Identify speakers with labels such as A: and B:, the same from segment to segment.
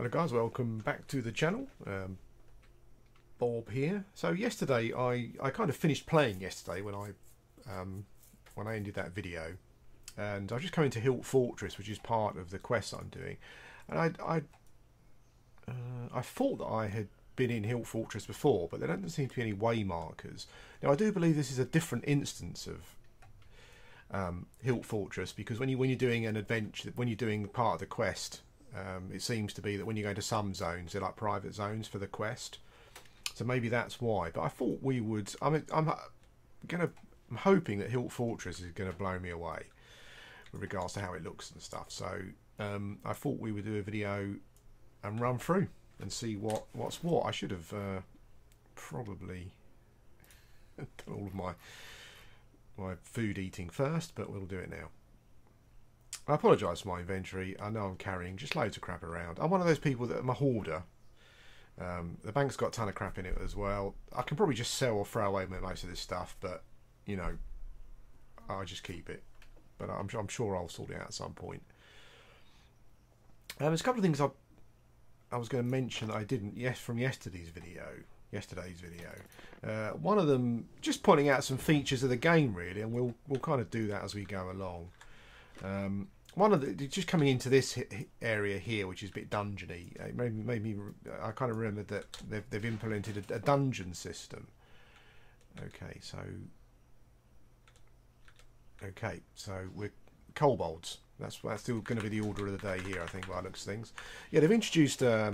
A: Hello guys, welcome back to the channel. Bob here. So yesterday I kind of finished playing yesterday when I ended that video, and I was just coming to Hilt Fortress, which is part of the quest I'm doing, and I thought that I had been in Hilt Fortress before, but there don't seem to be any way markers. Now I do believe this is a different instance of Hilt Fortress, because when you're doing an adventure, when you're doing part of the quest, it seems to be that when you go to some zones, they're like private zones for the quest. So maybe that's why. But I thought we would. I'm hoping that Hilt Fortress is going to blow me away with regards to how it looks and stuff. So I thought we would do a video and run through and see what's what. I should have probably done all of my food eating first, but we'll do it now. I apologise for my inventory. I know I'm carrying just loads of crap around. I'm one of those people that I'm a hoarder. The bank's got a ton of crap in it as well. I can probably just sell or throw away most of this stuff, but you know, I just keep it. But I'm sure I'll sort it out at some point. There's a couple of things I was going to mention that I didn't from yesterday's video. One of them, just pointing out some features of the game really, and we'll kind of do that as we go along. One of the, just coming into this area here, which is a bit dungeony, it made me I kind of remembered that they've implemented a dungeon system. Okay, so we're kobolds. That's still going to be the order of the day here, I think, by the looks of things. Yeah, they've introduced a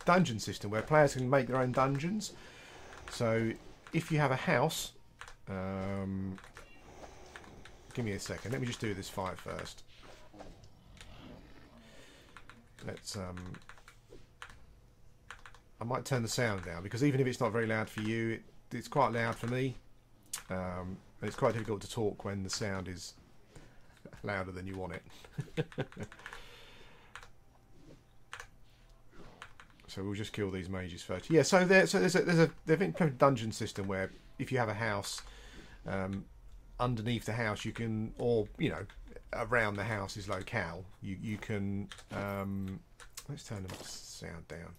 A: dungeon system where players can make their own dungeons. So if you have a house, give me a second. Let me just do this fight first. Let's I might turn the sound down, because even if it's not very loud for you, it's quite loud for me. And it's quite difficult to talk when the sound is louder than you want it. So we'll just kill these mages first. Yeah, so they've implemented a dungeon system where if you have a house, underneath the house you can, or you know, around the house's locale, you can let's turn the sound down.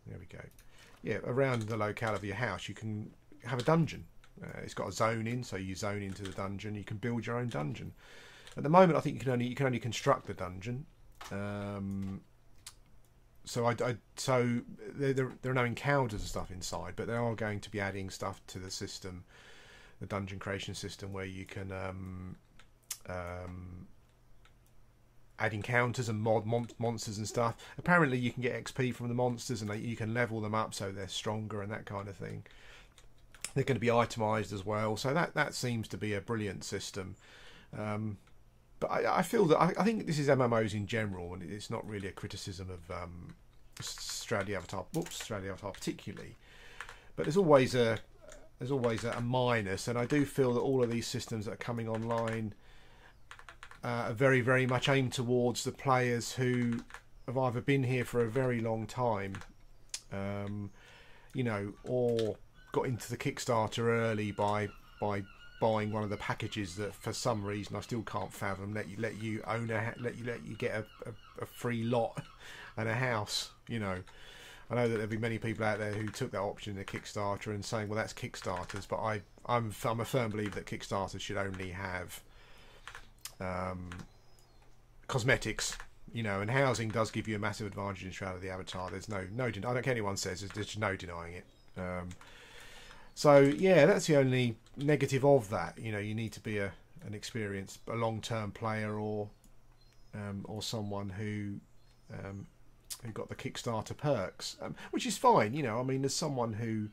A: There we go. Yeah, around the locale of your house you can have a dungeon. It's got a zone in, so you zone into the dungeon. You can build your own dungeon. At the moment, I think you can only construct the dungeon. So there are no encounters and stuff inside, but they are going to be adding stuff to the system, the dungeon creation system, where you can add encounters and mod monsters and stuff. Apparently you can get XP from the monsters, and you can level them up so they're stronger and that kind of thing. They're going to be itemized as well, so that seems to be a brilliant system. But I feel that I think this is MMOs in general, and it's not really a criticism of Strategy Avatar particularly. But there's always a minus, and I do feel that all of these systems that are coming online are very, very much aimed towards the players who have either been here for a very long time, you know, or got into the Kickstarter early by buying one of the packages that for some reason I still can't fathom let you own let you get a free lot and a house. You know, I know that there'll be many people out there who took that option in the Kickstarter and saying, well, that's Kickstarters, but I'm a firm believer that Kickstarters should only have cosmetics, you know, and housing does give you a massive advantage in Shroud of the Avatar. There's no I don't care what anyone says, there's just no denying it. So yeah, that's the only negative of that. You know, you need to be an experienced, a long-term player, or someone who got the Kickstarter perks, which is fine. You know, I mean, as someone who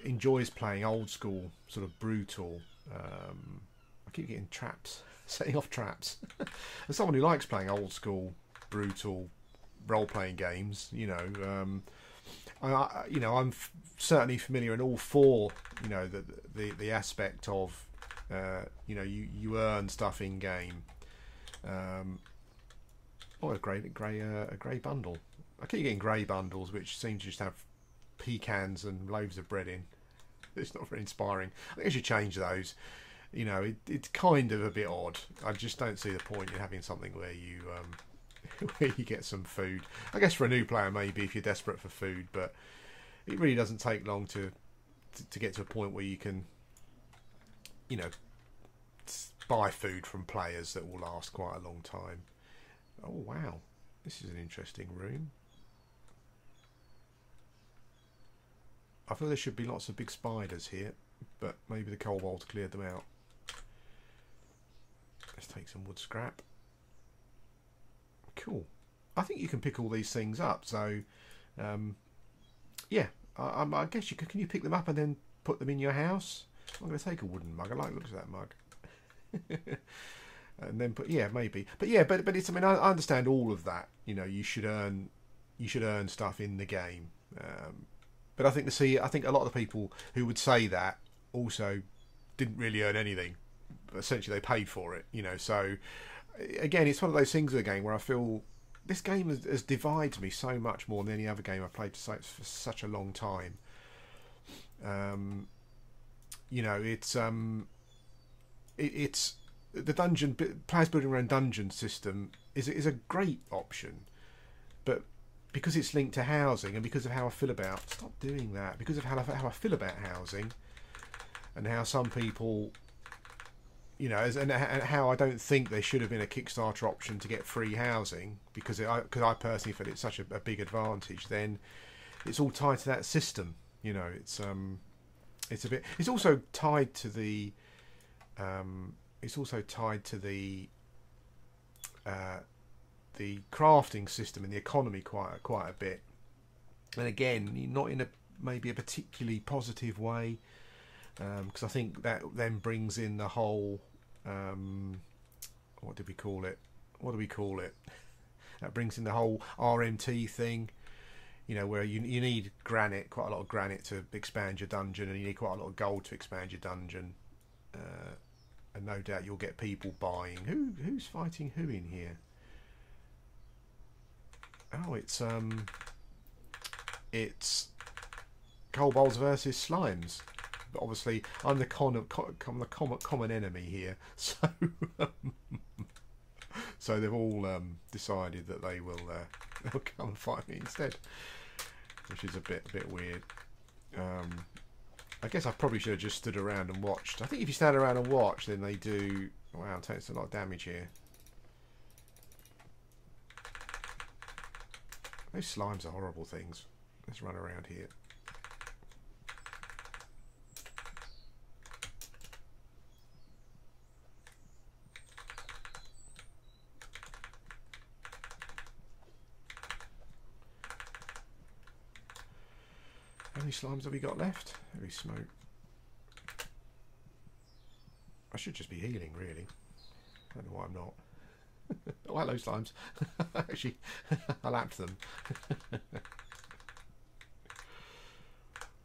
A: enjoys playing old school, sort of brutal. I keep getting traps, setting off traps. As someone who likes playing old school, brutal role-playing games, you know. I'm certainly familiar and all for, you know, the aspect of, you know, you earn stuff in game. Oh, a grey bundle. I keep getting grey bundles, which seem to just have pecans and loaves of bread in. It's not very inspiring. I think I should change those. You know, it's kind of a bit odd. I just don't see the point in having something where you where you get some food. I guess for a new player, maybe if you're desperate for food, but it really doesn't take long to get to a point where you can, you know, buy food from players that will last quite a long time. Oh wow, this is an interesting room. I feel there should be lots of big spiders here, but maybe the kobolds cleared them out. Let's take some wood scrap. Cool. I think you can pick all these things up, so yeah, I guess you can you pick them up and then put them in your house? I'm going to take a wooden mug. I like the looks of that mug. And then put, yeah, maybe, but yeah, but it's, I mean, I understand all of that. You know, you should earn stuff in the game. But I think I think a lot of the people who would say that also didn't really earn anything. Essentially, they paid for it, you know. So again, it's one of those things of the game where I feel this game has divided me so much more than any other game I've played for such a long time. You know, it's the dungeon players building around dungeon system is a great option, but because it's linked to housing and because of how I feel about because of how I feel about housing and how some people, you know, and how I don't think there should have been a Kickstarter option to get free housing because I personally feel it's such a big advantage. Then it's all tied to that system. You know, it's a bit. It's also tied to the. The crafting system and the economy quite a bit, and again, not in maybe a particularly positive way, because I think that then brings in the whole what do we call it? That brings in the whole RMT thing, you know, where you need granite, quite a lot of granite to expand your dungeon, and you need quite a lot of gold to expand your dungeon, and no doubt you'll get people buying. Who's fighting who in here? Oh, it's kobolds versus slimes. But obviously, I'm the common enemy here, so so they've all decided that they'll come and fight me instead, which is a bit weird. I guess I probably should have just stood around and watched. I think if you stand around and watch, then they do. Wow, I'm taking a lot of damage here. Those slimes are horrible things. Let's run around here. How many slimes have we got left? Heavy smoke. I should just be healing, really. I don't know why I'm not. Oh, hello, slimes. Actually, I lapped them.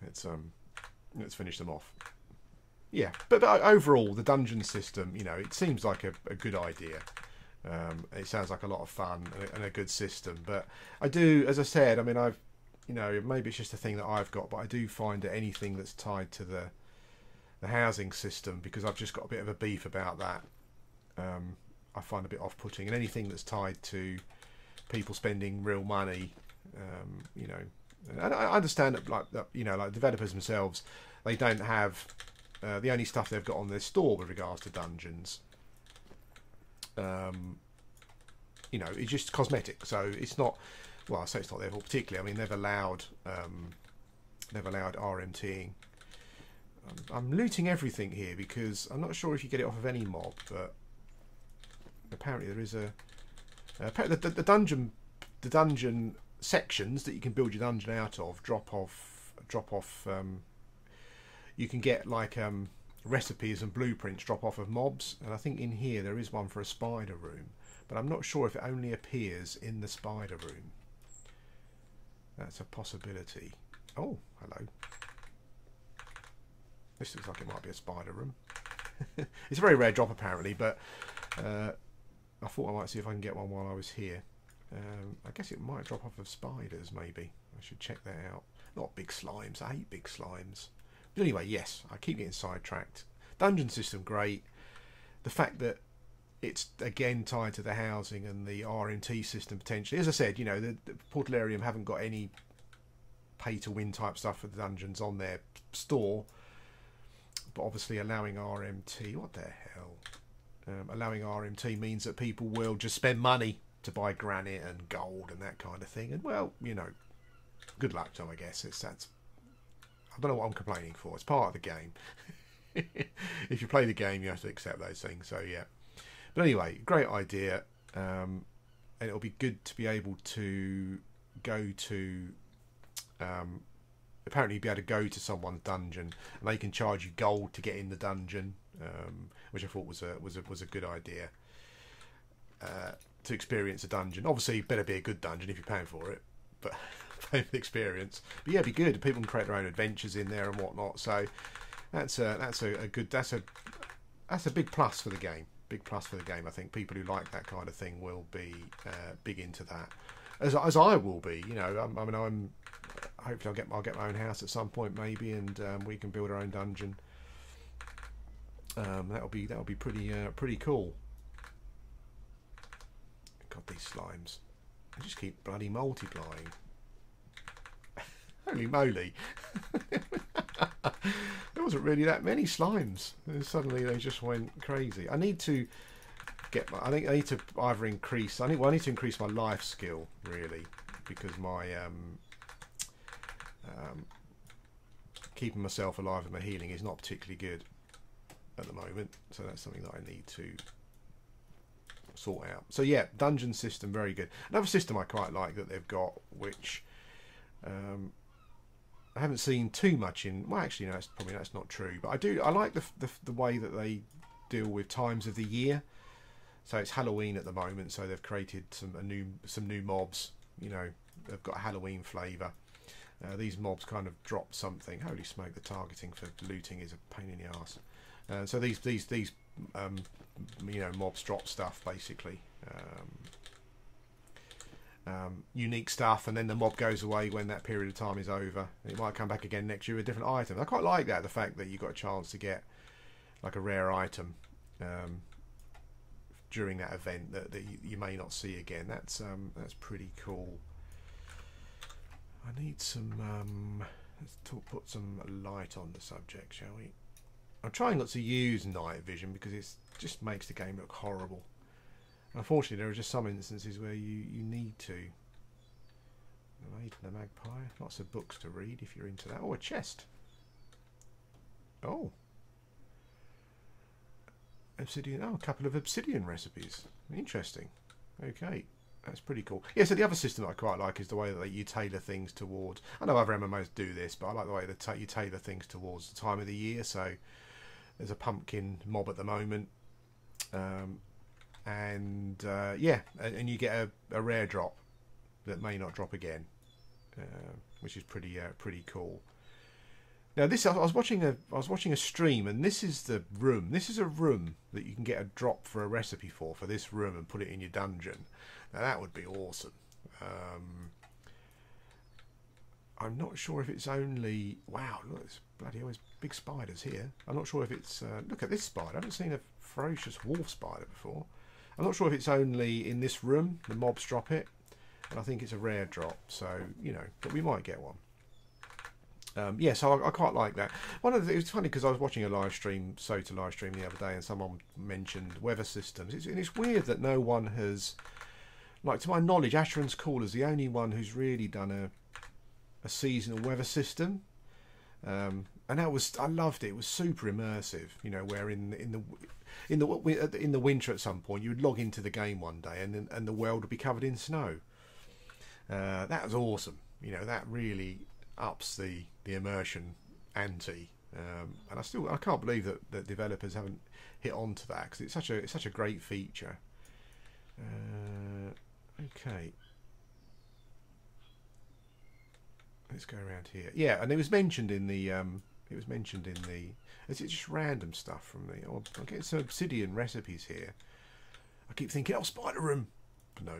A: Let's finish them off. Yeah, but overall, the dungeon system, you know, it seems like a good idea. It sounds like a lot of fun and a good system. But I do, as I said, I mean, you know, maybe it's just a thing that I've got, but I do find that anything that's tied to the housing system, because I've just got a bit of a beef about that. I find a bit off-putting, and anything that's tied to people spending real money, you know, and I understand that, like, you know, like developers themselves, they don't have the only stuff they've got on their store with regards to dungeons, you know, it's just cosmetic, so it's not. Well, I say it's not their fault particularly. I mean, they've allowed RMTing. I'm looting everything here because I'm not sure if you get it off of any mob, but apparently there is the dungeon sections that you can build your dungeon out of drop off. You can get like recipes and blueprints drop off of mobs, and I think in here there is one for a spider room, but I'm not sure if it only appears in the spider room. That's a possibility. Oh, hello. This looks like it might be a spider room. It's a very rare drop apparently, but I thought I might see if I can get one while I was here. I guess it might drop off of spiders, maybe. I should check that out. Not big slimes. I hate big slimes. But anyway, yes, I keep getting sidetracked. Dungeon system, great. The fact that it's again tied to the housing and the RMT system potentially. As I said, you know, the Portalarium haven't got any pay to win type stuff for the dungeons on their store, but obviously allowing RMT, what the hell? Allowing RMT means that people will just spend money to buy granite and gold and that kind of thing. And well, you know, good luck to them, I guess. That's I don't know what I'm complaining for. It's part of the game. If you play the game, you have to accept those things. So yeah. But anyway, great idea, and it'll be good to be able to go to. Apparently, be able to go to someone's dungeon, and they can charge you gold to get in the dungeon, which I thought was a good idea. To experience a dungeon, obviously, it better be a good dungeon if you're paying for it, but pay for the experience. But yeah, it'd be good. People can create their own adventures in there and whatnot. So that's a big plus for the game. Big plus for the game. I think people who like that kind of thing will be big into that, as I will be. You know, I mean, hopefully I'll get my own house at some point maybe, and we can build our own dungeon. That'll be pretty cool. God, these slimes, they just keep bloody multiplying. Holy moly. There wasn't really that many slimes, and suddenly they just went crazy. I need to get I need to either increase I need to increase my life skill, really, because my keeping myself alive and my healing is not particularly good at the moment, so that's something that I need to sort out. So yeah, dungeon system, very good. Another system I quite like that they've got, which I haven't seen too much in. Well, actually, no, that's not true. But I like the way that they deal with times of the year. So it's Halloween at the moment, so they've created some new mobs. You know, they've got a Halloween flavour. These mobs kind of drop something. Holy smoke! The targeting for looting is a pain in the arse. So these you know, mobs drop stuff basically. Unique stuff, and then the mob goes away when that period of time is over. It might come back again next year with a different item. I quite like that, the fact that you got a chance to get like a rare item during that event that you may not see again. That's pretty cool. I need some let's put some light on the subject, shall we? I'm trying not to use night vision because it just makes the game look horrible. Unfortunately, there are just some instances where you need to. The Maid and the Magpie. Lots of books to read if you're into that. Oh, a chest. Oh. Obsidian. Oh, a couple of obsidian recipes. Interesting. Okay. That's pretty cool. Yeah, so the other system that I quite like is the way that you tailor things towards... I know other MMOs do this, but I like the way that you tailor things towards the time of the year. So there's a pumpkin mob at the moment. Yeah, and you get a rare drop that may not drop again, which is pretty cool. Now this, I was watching a stream, and this is the room. This is a room that you can get a drop for a recipe for this room and put it in your dungeon. Now that would be awesome. I'm not sure if it's only... Wow, look, there's bloody hell, there's big spiders here. I'm not sure if it's... look at this spider. I haven't seen a ferocious wolf spider before. I'm not sure if it's only in this room, the mobs drop it. And I think it's a rare drop, so, you know, but we might get one. Yeah, so I quite like that. It's funny because I was watching a live stream, Sota live stream the other day, and someone mentioned weather systems. And it's weird that no one has... Like, to my knowledge, Asheron's Call is the only one who's really done a seasonal weather system, and that was, I loved it. It was super immersive, you know, where in the winter at some point you would log into the game one day and the world would be covered in snow. That was awesome. You know, that really ups the immersion ante, and I can't believe that developers haven't hit on to that, because it's such a great feature. Okay. Let's go around here. Yeah, and it was mentioned in the is it just random stuff from the... Oh, I'm getting some obsidian recipes here. I keep thinking, oh, spider room. But no.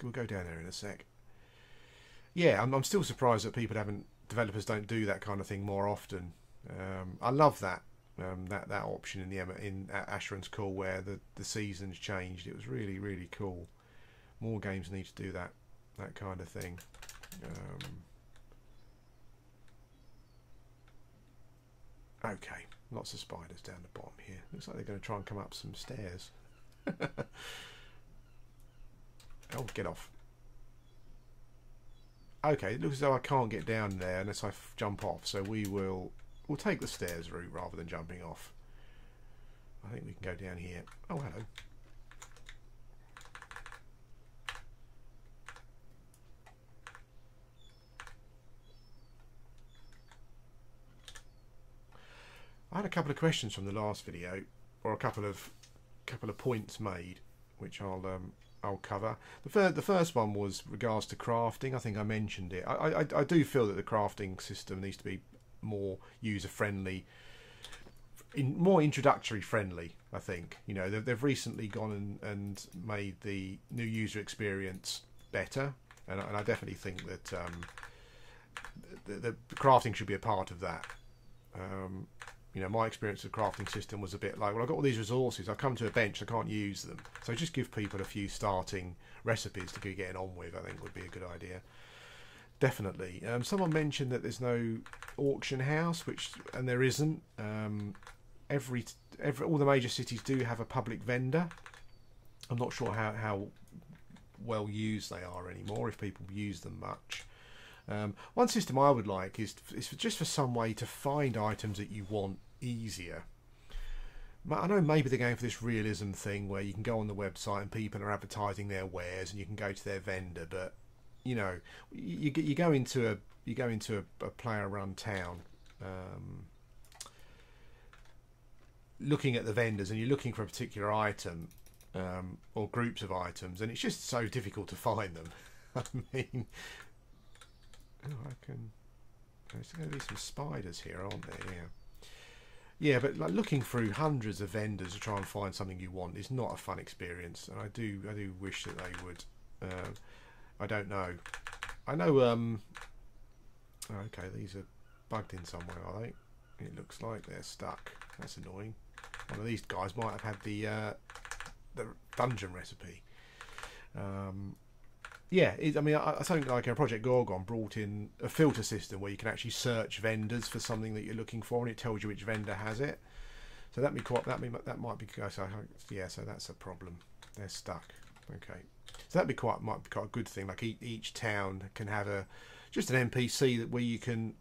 A: We'll go down there in a sec. Yeah, I'm still surprised that developers don't do that kind of thing more often. I love that. that option in Asheron's Call where the seasons changed. It was really, really cool. More games need to do that kind of thing. Okay, lots of spiders down the bottom here. Looks like they're going to try and come up some stairs. Oh, get off. Okay, it looks as though I can't get down there unless I jump off, so we'll take the stairs route rather than jumping off. I think we can go down here. Oh, hello. I had a couple of questions from the last video, or a couple of points made, which I'll cover. The first one was regards to crafting. I think I mentioned it. I do feel that the crafting system needs to be more user friendly, more introductory friendly. I think, you know, they've recently gone and made the new user experience better, and I definitely think that the crafting should be a part of that. You know, my experience of the crafting system was a bit like, well, I've got all these resources, I come to a bench, I can't use them. So just give people a few starting recipes to be getting on with, I think would be a good idea. Definitely. Someone mentioned that there's no auction house, and there isn't. All the major cities do have a public vendor. I'm not sure how well used they are anymore, if people use them much. One system I would like is just for some way to find items that you want easier. I know maybe they're going for this realism thing where you can go on the website and people are advertising their wares and you can go to their vendor, but you know, you go into a player-run town, looking at the vendors, and you're looking for a particular item or groups of items, and it's just so difficult to find them. I mean. Oh, there's going to be some spiders here, aren't there? Yeah, but like looking through hundreds of vendors to try and find something you want is not a fun experience, and I do wish that they would. I don't know. I know. Okay, these are bugged in somewhere, are they? It looks like they're stuck. That's annoying. One of these guys might have had the dungeon recipe. Yeah, I mean, something like a Project Gorgon brought in a filter system where you can actually search vendors for something that you're looking for, and it tells you which vendor has it. So that might be so yeah. So that's a problem. They're stuck. Okay, so might be quite a good thing. Like each town can have just an NPC where you can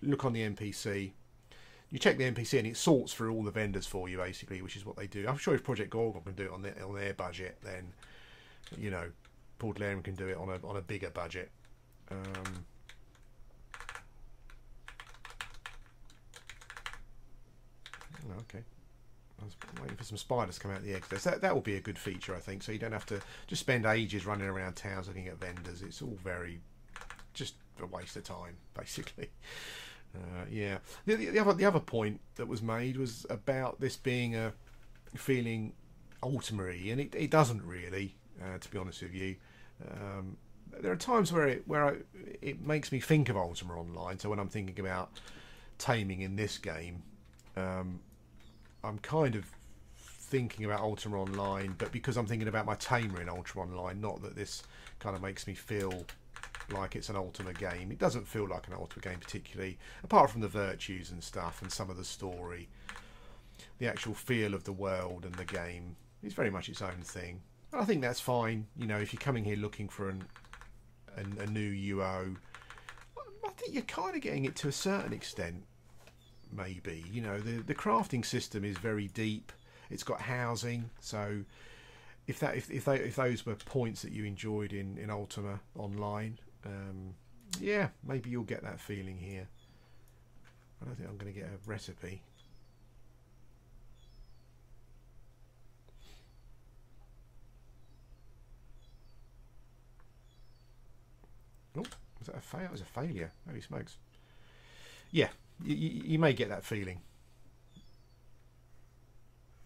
A: look on the NPC. You check the NPC and it sorts through all the vendors for you, basically, which is what they do. I'm sure if Project Gorgon can do it on their budget, then you know. Portland can do it on a bigger budget. Okay, I was waiting for some spiders to come out the exits. That will be a good feature, I think. So you don't have to just spend ages running around towns looking at vendors. It's all just a waste of time, basically. Yeah. The other point that was made was about this being a feeling Ultima-y, and it doesn't really. To be honest with you, there are times where it makes me think of Ultima Online. So when I'm thinking about taming in this game, I'm kind of thinking about Ultima Online, but because I'm thinking about my tamer in Ultima Online, not that this kind of makes me feel like it's an Ultima game. It doesn't feel like an Ultima game particularly, apart from the virtues and stuff and some of the story. The actual feel of the world and the game is very much its own thing. I think that's fine, you know, if you're coming here looking for a new UO. I think you're kind of getting it to a certain extent, maybe. You know, the crafting system is very deep. It's got housing, so if those were points that you enjoyed in Ultima Online, yeah, maybe you'll get that feeling here. I don't think I'm going to get a recipe. Oh, was that a fail? It was a failure. Holy smokes. Yeah, you may get that feeling.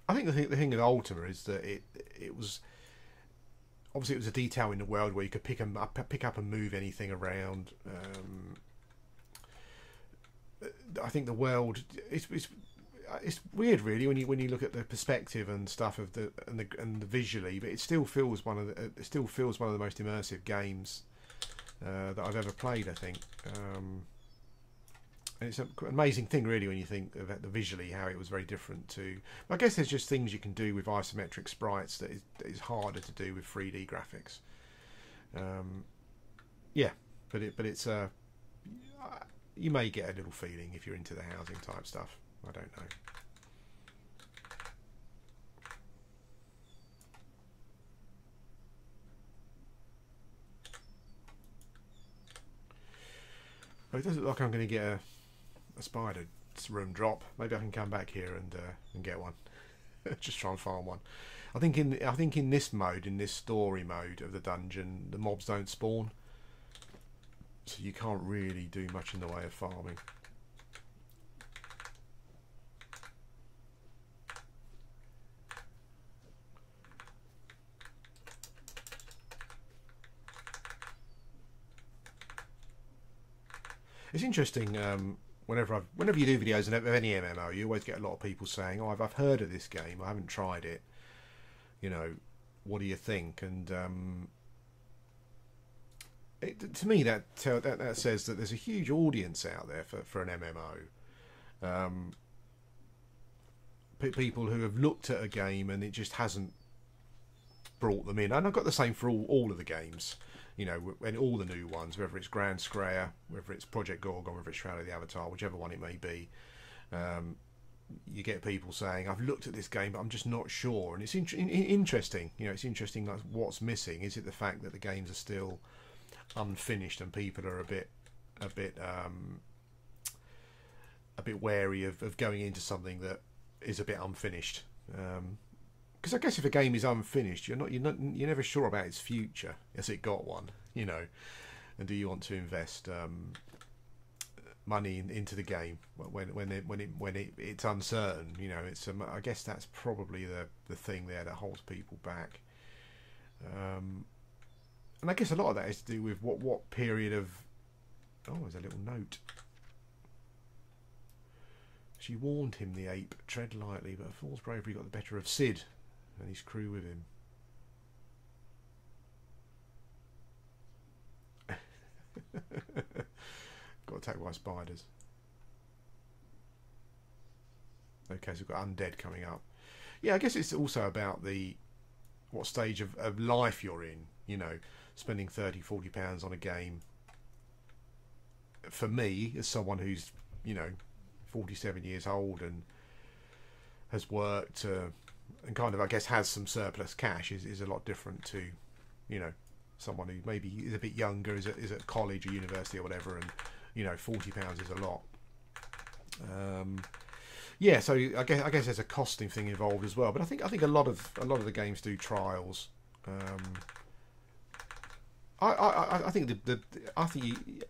A: I think the thing with Ultima is that it was obviously it was a detail in the world where you could pick up and move anything around. I think the world it's weird, really, when you look at the perspective and stuff of the visually, but it still feels one of the most immersive games that I've ever played. I think. And it's an amazing thing, really, when you think about the visually how it was very different to. I guess there's just things you can do with isometric sprites that is harder to do with 3D graphics. Yeah, but it's you may get a little feeling if you're into the housing type stuff. I don't know. But it doesn't look like I'm going to get a spider room drop. Maybe I can come back here and get one. Just try and farm one. I think in this mode, in this story mode of the dungeon, the mobs don't spawn, so you can't really do much in the way of farming. It's interesting. Whenever you do videos of any MMO, you always get a lot of people saying, "Oh, I've heard of this game. I haven't tried it. You know, what do you think?" And to me, that says that there's a huge audience out there for an MMO. People who have looked at a game and it just hasn't brought them in. And I've got the same for all of the games. You know, and all the new ones, whether it's Grand Scraya, whether it's Project Gorgon, whether it's Shroud of the Avatar, whichever one it may be, you get people saying, "I've looked at this game, but I'm just not sure." And it's interesting. You know, it's interesting. Like, what's missing? Is it the fact that the games are still unfinished and people are a bit wary of going into something that is a bit unfinished? Because I guess if a game is unfinished, you're never sure about its future. Has it got one? You know, and do you want to invest money into the game when it's uncertain? You know, I guess that's probably the thing there that holds people back. And I guess a lot of that is to do with what period of. Oh, there's a little note. She warned him, the ape, tread lightly, but a fool's bravery got the better of Sid and his crew with him. Got attacked by spiders. Okay, so we've got undead coming up. Yeah, I guess it's also about what stage of life you're in. You know, spending £30-40 on a game. For me, as someone who's 47 years old and has worked and kind of, I guess, has some surplus cash is a lot different to, someone who maybe is a bit younger, is at college or university or whatever, and £40 is a lot. Yeah, so I guess there's a costing thing involved as well. But I think a lot of the games do trials. I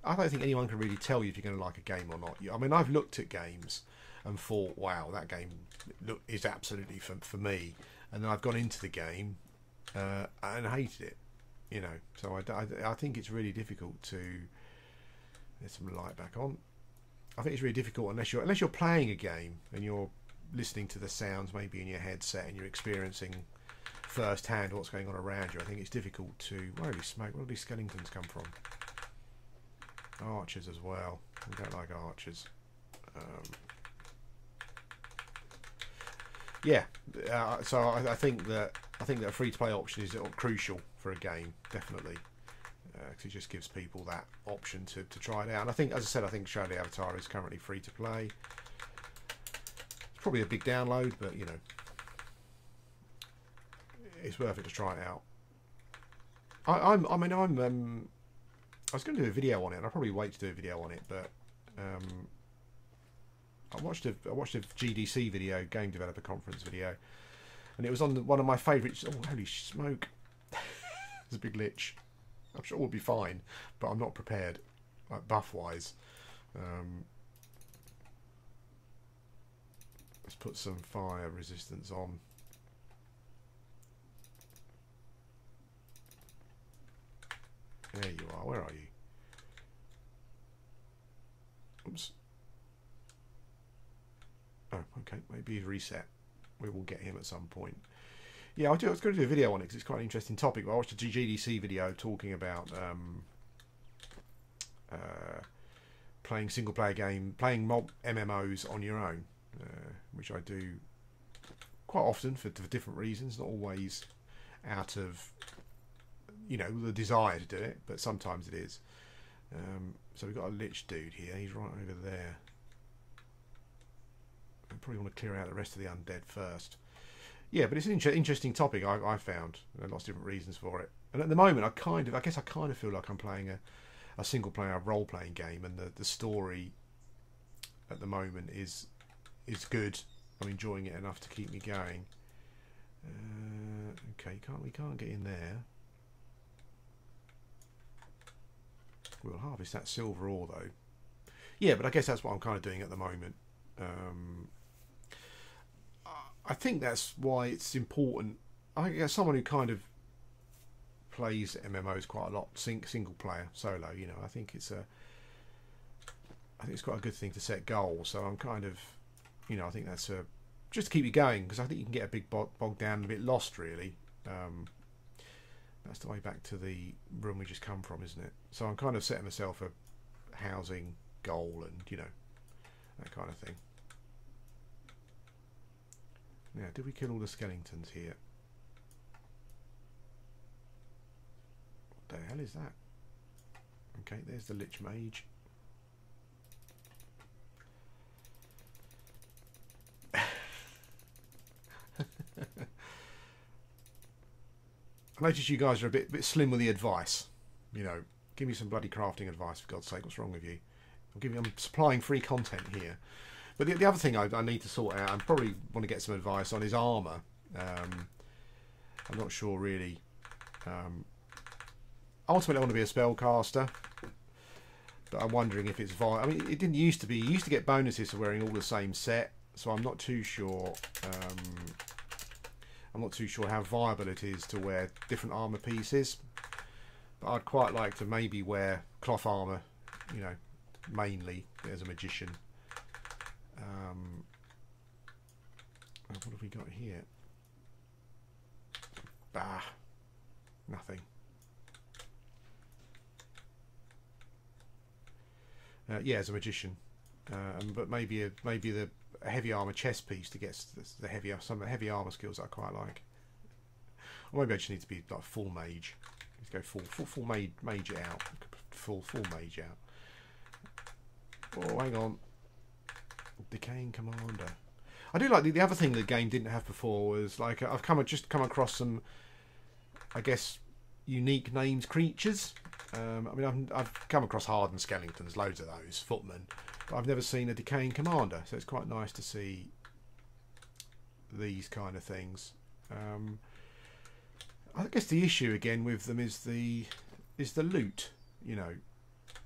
A: don't think anyone can really tell you if you're going to like a game or not. I mean, I've looked at games and thought, wow, that game is absolutely for me, and then I've gone into the game and hated it. So I think it's really difficult to. There's some light back on. I think it's really difficult unless you're playing a game and you're listening to the sounds maybe in your headset and you're experiencing first-hand what's going on around you. I think it's difficult to. Holy smoke! Where do these skeletons come from? Archers as well. We don't like archers. Yeah. So I think that a free-to-play option is crucial for a game, definitely, because it just gives people that option to try it out. And I think, as I said, I think Shroud of the Avatar is currently free-to-play. It's probably a big download, but it's worth it to try it out. I was going to do a video on it, and I'll probably wait to do a video on it, but I watched a GDC video, Game Developer Conference video, and it was on one of my favourites. Oh, holy smoke! There's a big lich. I'm sure we'll be fine, but I'm not prepared, like buff-wise. Let's put some fire resistance on. There you are. Where are you? Oops. Oh, okay. maybe he's reset. We will get him at some point. Yeah, I was going to do a video on it because it's quite an interesting topic. I watched a GDC video talking about playing single player game, playing mob MMOs on your own, which I do quite often for different reasons, not always out of, you know, the desire to do it, but sometimes it is. So we've got a lich dude here. He's right over there. I probably want to clear out the rest of the undead first. Yeah, but it's an interesting topic. I found lots of different reasons for it. And at the moment, I guess I kind of feel like I'm playing a single player role playing game, and the story at the moment is good. I'm enjoying it enough to keep me going. Okay, we can't get in there. We'll harvest that silver ore though. Yeah, but I guess that's what I'm kind of doing at the moment. I think that's why it's important. I think as someone who kind of plays MMOs quite a lot, single player, solo, you know, I think it's quite a good thing to set goals. So I'm kind of, you know, I think that's just to keep you going, because I think you can get a bit bogged down and a bit lost, really. That's the way back to the room we just come from, isn't it? So I'm kind of setting myself a housing goal and, you know, that kind of thing. Now, did we kill all the skeletons here? What the hell is that? Okay, there's the Lich Mage. I noticed you guys are a bit slim with the advice. You know, give me some bloody crafting advice, for God's sake. What's wrong with you? I'm supplying free content here. But the other thing I need to sort out, and probably want to get some advice on, is armour. I'm not sure really. Ultimately, I want to be a spellcaster, but I'm wondering if it's viable. I mean, it didn't used to be. You used to get bonuses for wearing all the same set, so I'm not too sure. I'm not too sure how viable it is to wear different armour pieces. But I'd quite like to maybe wear cloth armour, you know, mainly as a magician. What have we got here? Bah, nothing. Yeah, as a magician, but maybe the heavy armor chest piece to get some heavy armor skills that I quite like. Or maybe I just need to be like full mage. Let's go full mage it out. Full mage out. Oh, hang on. Decaying Commander. I do like the other thing the game didn't have before was, like, I've just come across some, I guess, unique named creatures. I mean, I've come across hardened skeletons, loads of those, footmen, but I've never seen a Decaying Commander, so it's quite nice to see these kind of things. I guess the issue again with them is the loot. You know,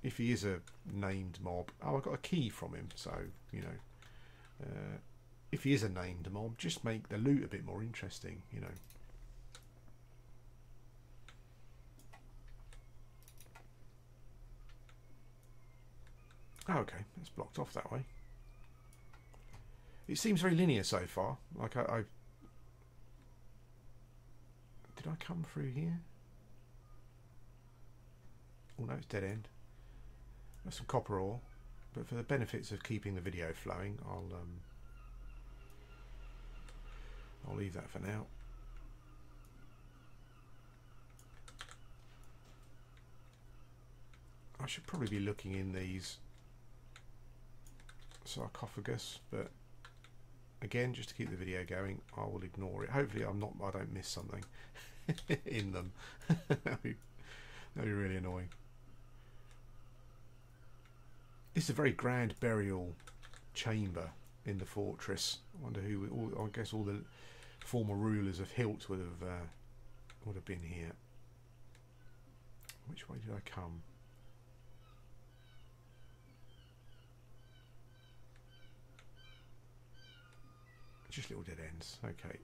A: if he is a named mob, I got a key from him, so you know. If he is a named mob, just make the loot a bit more interesting, you know. Oh, okay, that's blocked off that way. It seems very linear so far. Like I did I come through here? Oh no, it's dead end. That's some copper ore, but for the benefits of keeping the video flowing, I'll leave that for now. I should probably be looking in these sarcophagus, but again, just to keep the video going, I will ignore it. Hopefully I don't miss something in them. that'd be really annoying. This is a very grand burial chamber in the fortress. I wonder who. I guess all the former rulers of Hilt would have been here. Which way did I come? Just little dead ends. Okay.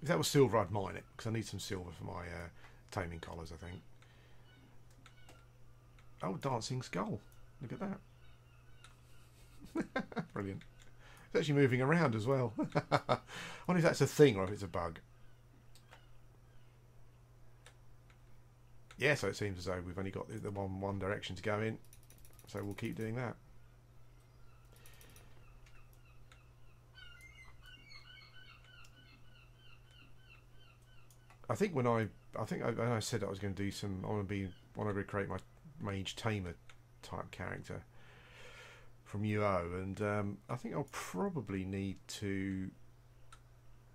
A: If that was silver, I'd mine it, because I need some silver for my taming collars, I think. Oh, dancing skull. Look at that. Brilliant. It's actually moving around as well. I wonder if that's a thing or if it's a bug. Yeah, so it seems as though we've only got the one direction to go in. So we'll keep doing that. I think when I said that I was going to do some, I want to recreate my mage tamer type character from UO, and I think I'll probably need to.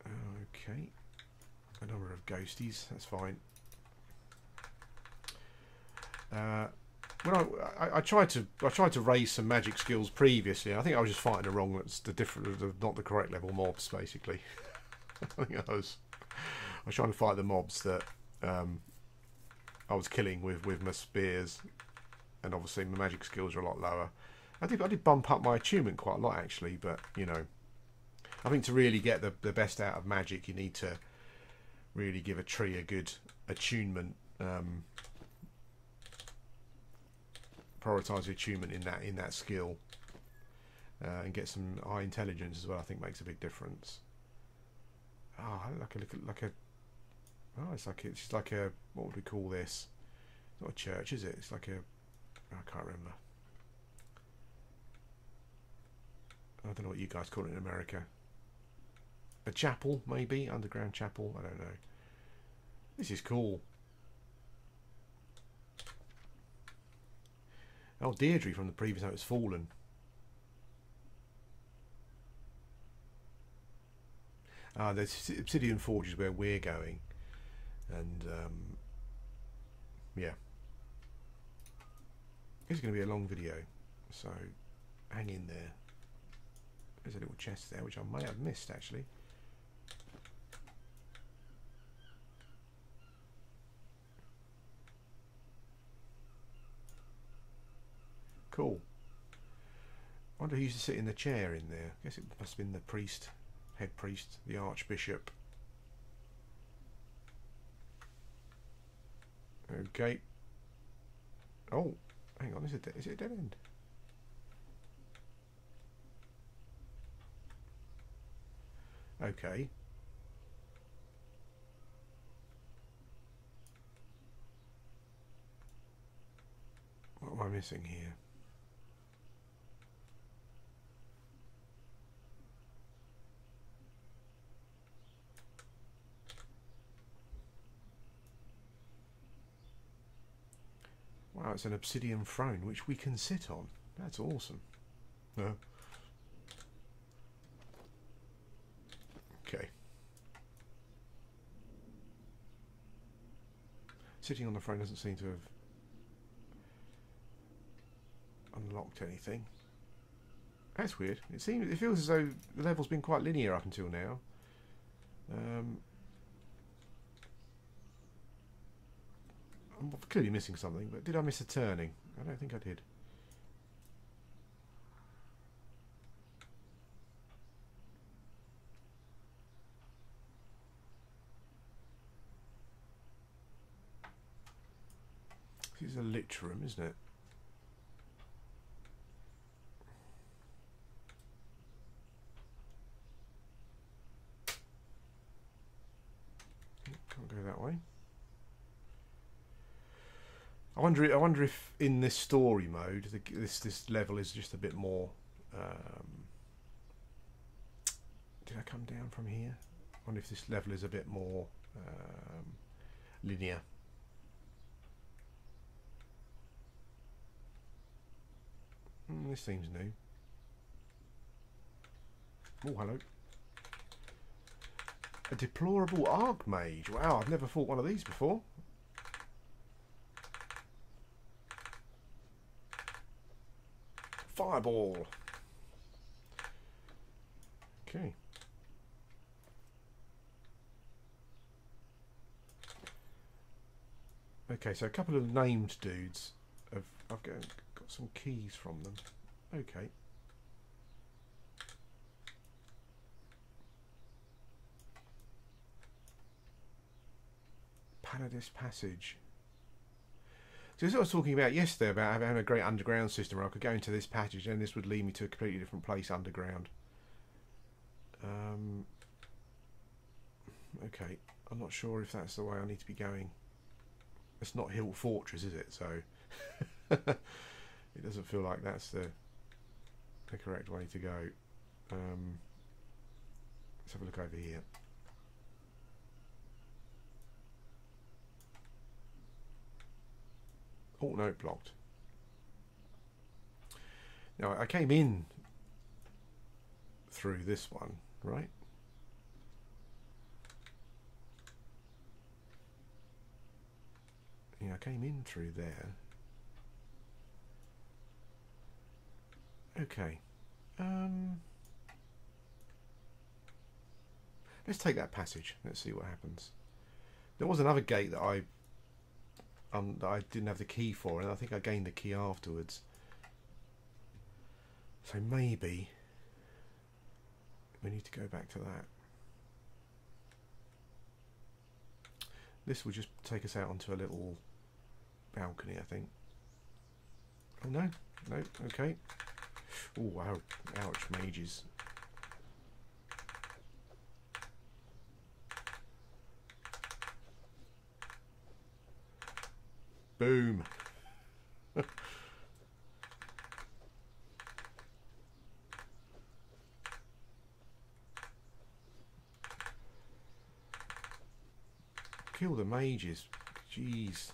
A: Okay, a number of ghosties. That's fine. When I tried to raise some magic skills previously. I think I was just fighting not the correct level mobs basically. I think I was trying to fight the mobs that I was killing with my spears, and obviously my magic skills are a lot lower. I did bump up my attunement quite a lot actually, but you know, I think to really get the best out of magic, you need to really give a tree a good attunement. Prioritise the attunement in that skill, and get some high intelligence as well. I think makes a big difference. Oh, it's like a what would we call this? It's not a church, is it? It's like I can't remember. I don't know what you guys call it in America. A chapel, maybe? Underground chapel? I don't know. This is cool. Oh, Deirdre from the previous note has fallen. There's Obsidian Forge is where we're going. And, yeah. It's going to be a long video. So, hang in there. There's a little chest there, which I may have missed, actually. Cool. I wonder who used to sit in the chair in there. I guess it must have been the priest, head priest, the archbishop. Okay. Oh, hang on. Is it a dead end? Okay. What am I missing here? Wow, it's an obsidian throne which we can sit on. That's awesome. No. Okay. Sitting on the throne doesn't seem to have unlocked anything. That's weird. It feels as though the level's been quite linear up until now. I'm clearly missing something, but did I miss a turning? I don't think I did. This is a lich room, isn't it? Can't go that way. I wonder if in this story mode, this level is just a bit more. Did I come down from here? I wonder if this level is a bit more linear. This seems new. Oh, hello. A deplorable archmage. Wow, I've never fought one of these before. Fireball. Okay. Okay, so a couple of named dudes. I've got some keys from them. Okay. Paladis Passage. So this is what I was talking about yesterday, about having a great underground system where I could go into this passage and this would lead me to a completely different place underground. Okay, I'm not sure if that's the way I need to be going. It's not Hilt Fortress, is it? So it doesn't feel like that's the correct way to go. Let's have a look over here. Oh, no, blocked. Now, I came in through this one, right? Yeah, I came in through there. Okay. Let's take that passage. Let's see what happens. There was another gate that I didn't have the key for, and I think I gained the key afterwards. So maybe we need to go back to that. This will just take us out onto a little balcony, I think. Oh no, no, okay. Oh wow, ouch, mages. Boom. Kill the mages. Jeez. I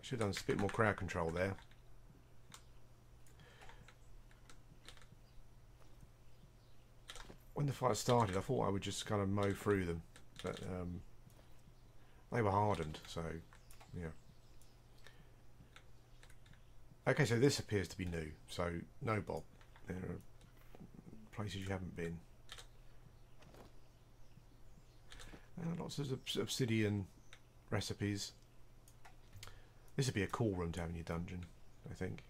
A: should have done a bit more crowd control there. When the fight started, I thought I would just kind of mow through them. But they were hardened, so yeah. Okay, so this appears to be new. So, no Bob. There are places you haven't been. Lots of obsidian recipes. This would be a cool room to have in your dungeon, I think.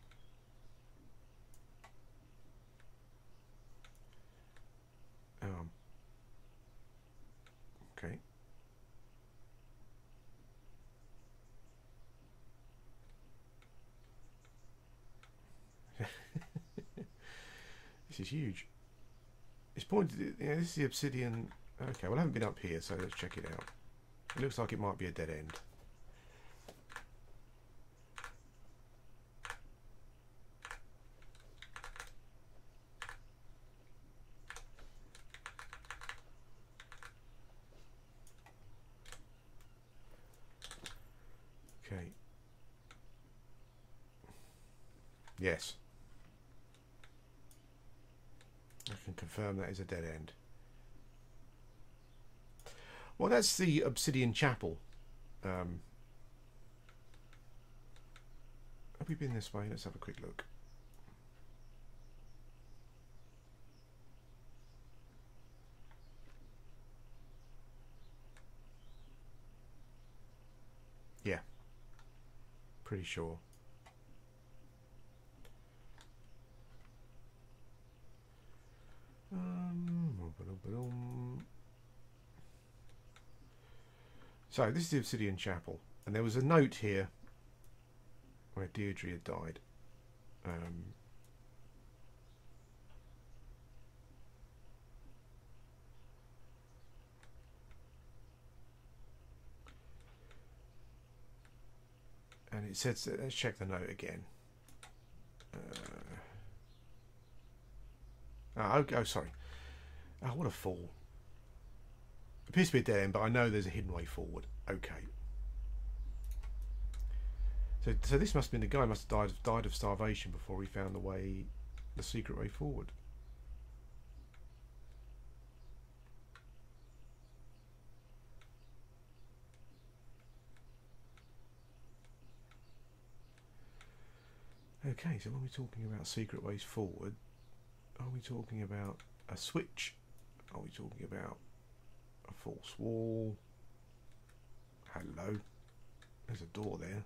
A: Okay. This is huge. It's pointed. Yeah, this is the obsidian. Okay, well I haven't been up here, so let's check it out. It looks like it might be a dead end. Okay. Yes. I can confirm that is a dead end. Well, that's the Obsidian Chapel. Have we been this way? Let's have a quick look. Yeah. Pretty sure. So this is the Obsidian Chapel, and there was a note here where Deirdre had died. And it says, let's check the note again. Oh, sorry. Oh, what a fool. Appears to be a dead end, but I know there's a hidden way forward. Okay. So this must have been the guy must have died of starvation before he found the secret way forward. Okay, so when we're talking about secret ways forward, are we talking about a switch? Are we talking about a false wall? Hello. There's a door there.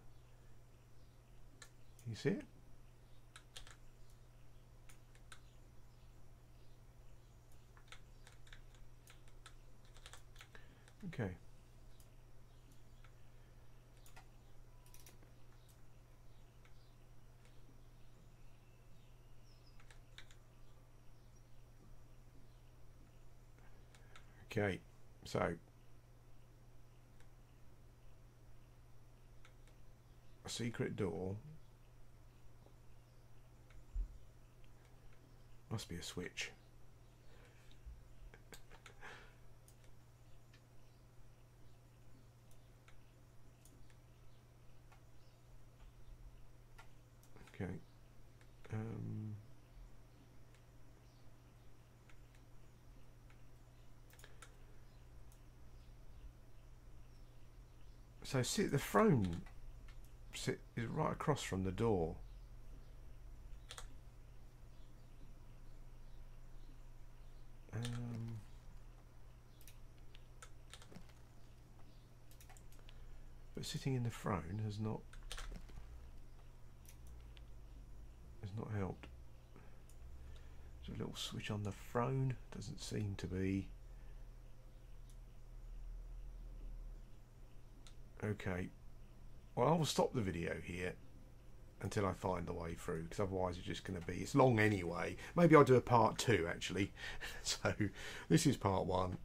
A: Can you see it? Okay. Okay, so A secret door. Must be a switch. Okay. So see, the throne is right across from the door. But sitting in the throne has not helped. There's a little switch on the throne. Doesn't seem to be. Okay. Well, I will stop the video here until I find the way through, because otherwise it's just going to be, it's long anyway. Maybe I'll do a part 2 actually. So this is part 1.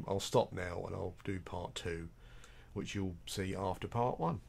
A: I'll stop now and I'll do part 2, which you'll see after part 1.